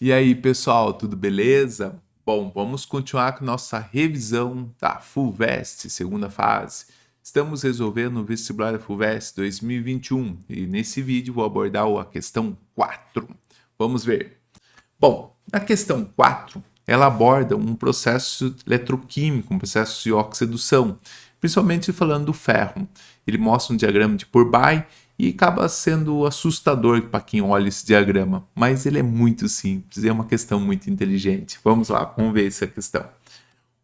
E aí, pessoal, tudo beleza? Bom, vamos continuar com nossa revisão da FUVEST, segunda fase. Estamos resolvendo o vestibular da FUVEST 2021 e nesse vídeo vou abordar a questão 4. Vamos ver. Bom, na questão 4, ela aborda um processo eletroquímico, um processo de oxidação, principalmente falando do ferro. Ele mostra um diagrama de Purbay e acaba sendo assustador para quem olha esse diagrama, mas ele é muito simples e é uma questão muito inteligente. Vamos lá, vamos ver essa questão.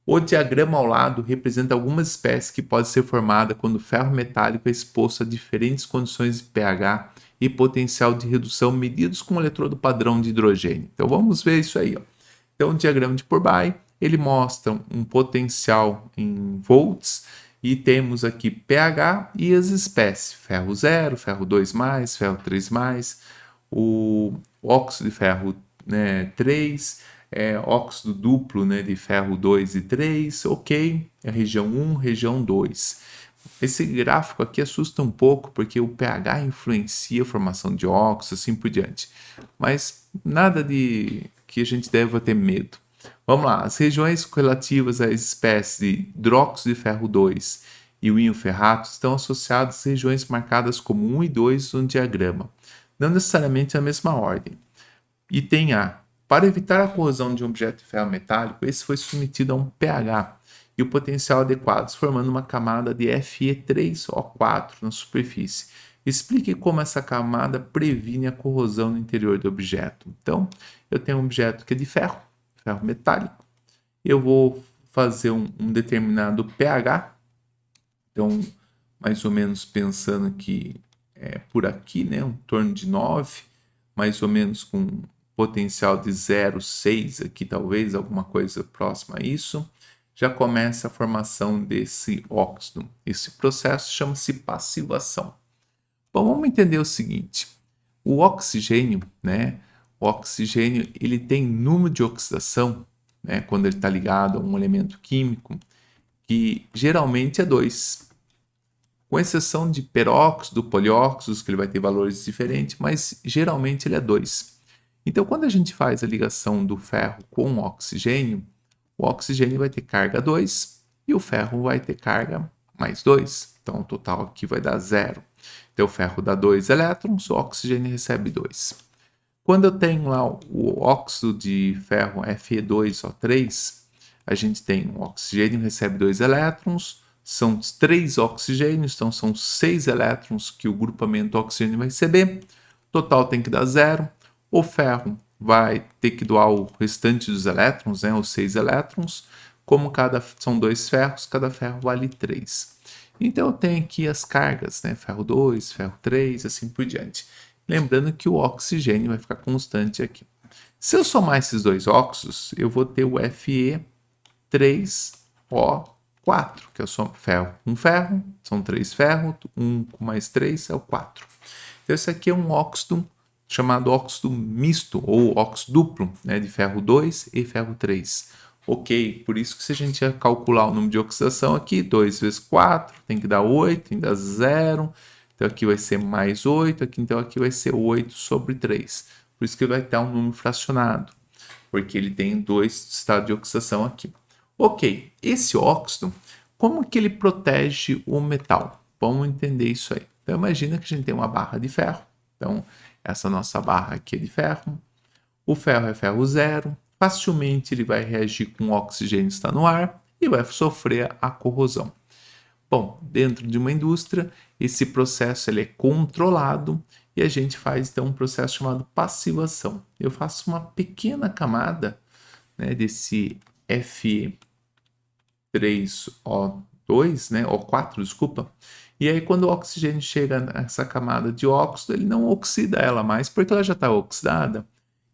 O diagrama ao lado representa algumas espécies que podem ser formadas quando o ferro metálico é exposto a diferentes condições de pH e potencial de redução medidos com o eletrodo padrão de hidrogênio. Então vamos ver isso aí. Ó. Então o diagrama de Purbay, ele mostra um potencial em volts e temos aqui pH e as espécies, ferro 0, ferro 2+, ferro 3+, o óxido de ferro 3, óxido duplo, né, de ferro 2 e 3, ok, é região 1, região 2. Esse gráfico aqui assusta um pouco porque o pH influencia a formação de óxidos, assim por diante. Mas nada de que a gente deva ter medo. Vamos lá, as regiões relativas às espécies de hidróxido de ferro 2 e o íon ferrato estão associadas às regiões marcadas como 1 e 2 no diagrama, não necessariamente na mesma ordem. Item A. Para evitar a corrosão de um objeto de ferro metálico, esse foi submetido a um pH e o potencial adequado, formando uma camada de Fe3O4 na superfície. Explique como essa camada previne a corrosão no interior do objeto. Então, eu tenho um objeto que é de ferro, ferro metálico. Eu vou fazer um determinado pH. Então, mais ou menos pensando que é por aqui, né, em torno de 9, mais ou menos com potencial de 0,6 aqui, talvez alguma coisa próxima a isso, já começa a formação desse óxido. Esse processo chama-se passivação. Bom, vamos entender o seguinte: o oxigênio, né? O oxigênio ele tem número de oxidação, né? Quando ele está ligado a um elemento químico, que geralmente é 2, com exceção de peróxido, polióxidos, que ele vai ter valores diferentes, mas geralmente ele é 2. Então, quando a gente faz a ligação do ferro com o oxigênio vai ter carga 2 e o ferro vai ter carga mais 2. Então, o total aqui vai dar 0. Então, o ferro dá 2 elétrons, o oxigênio recebe 2. Quando eu tenho lá o óxido de ferro Fe2O3, a gente tem o oxigênio recebe 2 elétrons, são 3 oxigênios, então são 6 elétrons que o grupamento oxigênio vai receber. Total tem que dar 0. O ferro vai ter que doar o restante dos elétrons, né, os 6 elétrons. Como são 2 ferros, cada ferro vale 3. Então eu tenho aqui as cargas, né, ferro 2, ferro 3, assim por diante. Lembrando que o oxigênio vai ficar constante aqui. Se eu somar esses dois óxidos, eu vou ter o Fe3O4, que é o ferro com ferro, são 3 ferros, 1 com mais 3 é o 4. Então, esse aqui é um óxido chamado óxido misto ou óxido duplo, né, de ferro 2 e ferro 3. Ok, por isso que se a gente calcular o número de oxidação aqui, 2 vezes 4, tem que dar 8, tem que dar 0. Então aqui vai ser mais 8, então aqui vai ser 8 sobre 3. Por isso que vai ter um número fracionado, porque ele tem 2 estados de oxidação aqui. Ok, esse óxido, como que ele protege o metal? Vamos entender isso aí. Então imagina que a gente tem uma barra de ferro. Então essa nossa barra aqui é de ferro. O ferro é ferro 0. Facilmente ele vai reagir com o oxigênio que está no ar e vai sofrer a corrosão. Bom, dentro de uma indústria, esse processo ele é controlado e a gente faz então um processo chamado passivação. Eu faço uma pequena camada, né, desse Fe3O2, né, O4, desculpa. E aí quando o oxigênio chega nessa camada de óxido, ele não oxida ela mais porque ela já está oxidada.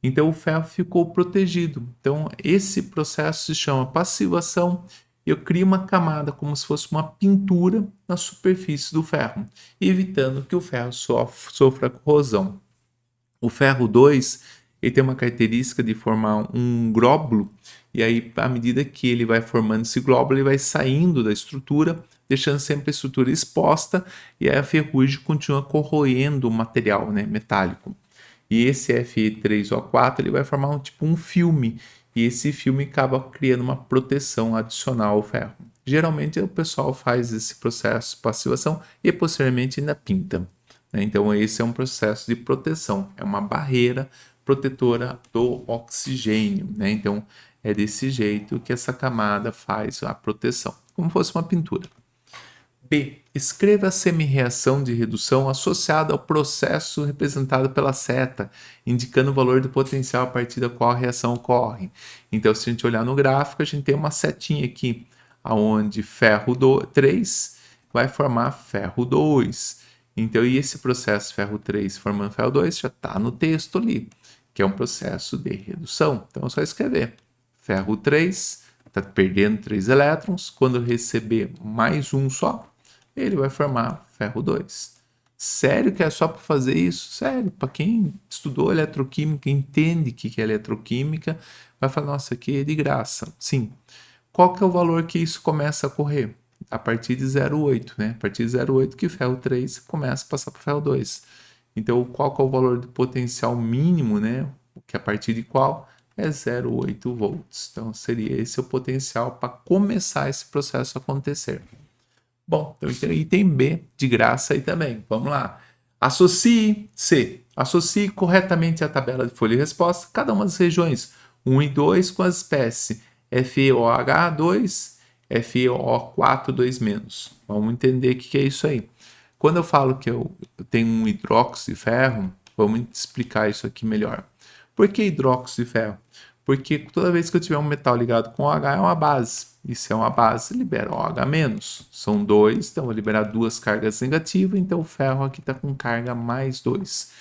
Então o ferro ficou protegido. Então esse processo se chama passivação. Eu crio uma camada como se fosse uma pintura na superfície do ferro, evitando que o ferro sofra corrosão. O ferro 2 ele tem uma característica de formar um glóbulo, e aí, à medida que ele vai formando esse glóbulo, ele vai saindo da estrutura, deixando sempre a estrutura exposta, e aí a ferrugem continua corroendo o material, né, metálico. E esse Fe3O4 ele vai formar um filme, e esse filme acaba criando uma proteção adicional ao ferro. Geralmente o pessoal faz esse processo de passivação e posteriormente ainda pinta, né? Então esse é um processo de proteção, é uma barreira protetora do oxigênio, né? Então é desse jeito que essa camada faz a proteção, como fosse uma pintura. B. Escreva a semi-reação de redução associada ao processo representado pela seta, indicando o valor do potencial a partir da qual a reação ocorre. Então, se a gente olhar no gráfico, a gente tem uma setinha aqui, onde ferro 3 vai formar ferro 2. Então, e esse processo ferro 3 formando ferro 2 já está no texto ali, que é um processo de redução. Então, é só escrever. Ferro 3 está perdendo 3 elétrons. Quando receber mais um só, ele vai formar ferro 2. Sério que é só para fazer isso? Sério, para quem estudou eletroquímica, entende o que é eletroquímica, vai falar, nossa, aqui é de graça. Sim. Qual que é o valor que isso começa a correr? A partir de 0,8, né? A partir de 0,8 que ferro 3 começa a passar para ferro 2. Então, qual que é o valor do potencial mínimo, né? Que a partir de qual? É 0,8 volts. Então, seria esse o potencial para começar esse processo a acontecer. Bom, então item B de graça aí também. Vamos lá. Associe C. Associe corretamente a tabela de folha de resposta cada uma das regiões 1 e 2 com as espécies FeOH2, FeO4 2-. Vamos entender o que é isso aí. Quando eu falo que eu tenho um hidróxido de ferro, vamos explicar isso aqui melhor. Por que hidróxido de ferro? Porque toda vez que eu tiver um metal ligado com OH é uma base. E se é uma base, libera OH-. São 2, então vou liberar 2 cargas negativas, então o ferro aqui está com carga mais 2.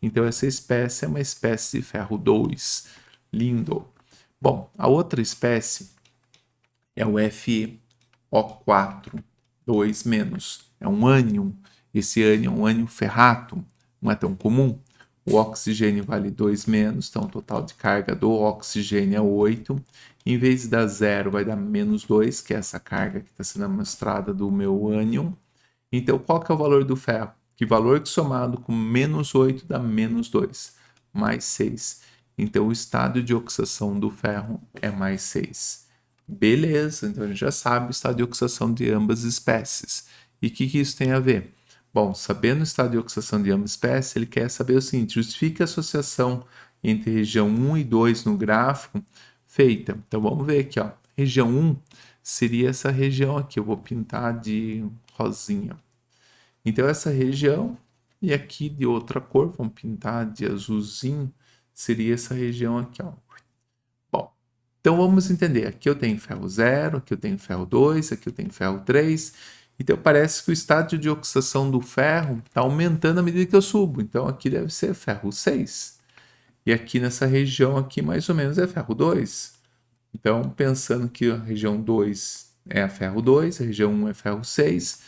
Então essa espécie é uma espécie de ferro 2. Lindo. Bom, a outra espécie é o FeO4 2-. É um ânion. Esse ânion é um ânion ferrato, não é tão comum. O oxigênio vale 2-, então o total de carga do oxigênio é 8. Em vez de dar 0, vai dar -2, que é essa carga que está sendo mostrada do meu ânion. Então, qual que é o valor do ferro? Que valor que somado com -8 dá -2, mais 6. Então, o estado de oxidação do ferro é mais 6. Beleza, então a gente já sabe o estado de oxidação de ambas espécies. E o que isso tem a ver? Bom, sabendo o estado de oxidação de ambas espécies, ele quer saber o seguinte: justifique a associação entre região 1 e 2 no gráfico feita. Então vamos ver aqui, ó. Região 1 seria essa região aqui, eu vou pintar de rosinha. Então essa região, e aqui de outra cor, vamos pintar de azulzinho, seria essa região aqui, ó. Bom, então vamos entender. Aqui eu tenho ferro 0, aqui eu tenho ferro 2, aqui eu tenho ferro 3. Então parece que o estado de oxidação do ferro está aumentando à medida que eu subo. Então aqui deve ser ferro 6. E aqui nessa região aqui mais ou menos é ferro 2. Então pensando que a região 2 é a ferro 2, a região 1 é ferro 6.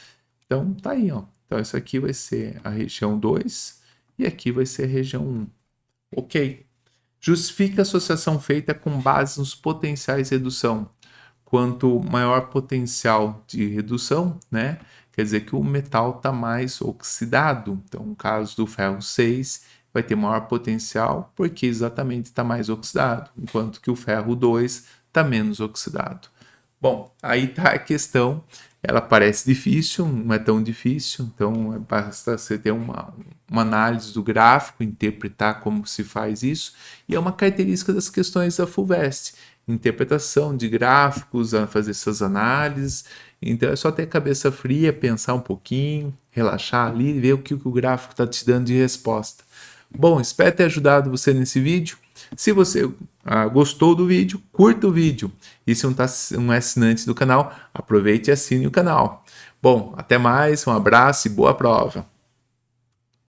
Então tá aí, ó. Então isso aqui vai ser a região 2 e aqui vai ser a região 1. Ok. Justifica a associação feita com base nos potenciais de redução. Quanto maior potencial de redução, né? Quer dizer que o metal está mais oxidado. Então, no caso do ferro 6, vai ter maior potencial porque exatamente está mais oxidado, enquanto que o ferro 2 está menos oxidado. Bom, aí está a questão. Ela parece difícil, não é tão difícil, então basta você ter uma análise do gráfico, interpretar como se faz isso, e é uma característica das questões da FUVEST. Interpretação de gráficos, a fazer essas análises. Então é só ter a cabeça fria, pensar um pouquinho, relaxar ali, ver o que o gráfico está te dando de resposta. Bom, espero ter ajudado você nesse vídeo. Se você gostou do vídeo, curta o vídeo. E se não é assinante do canal, aproveite e assine o canal. Bom, até mais, um abraço e boa prova!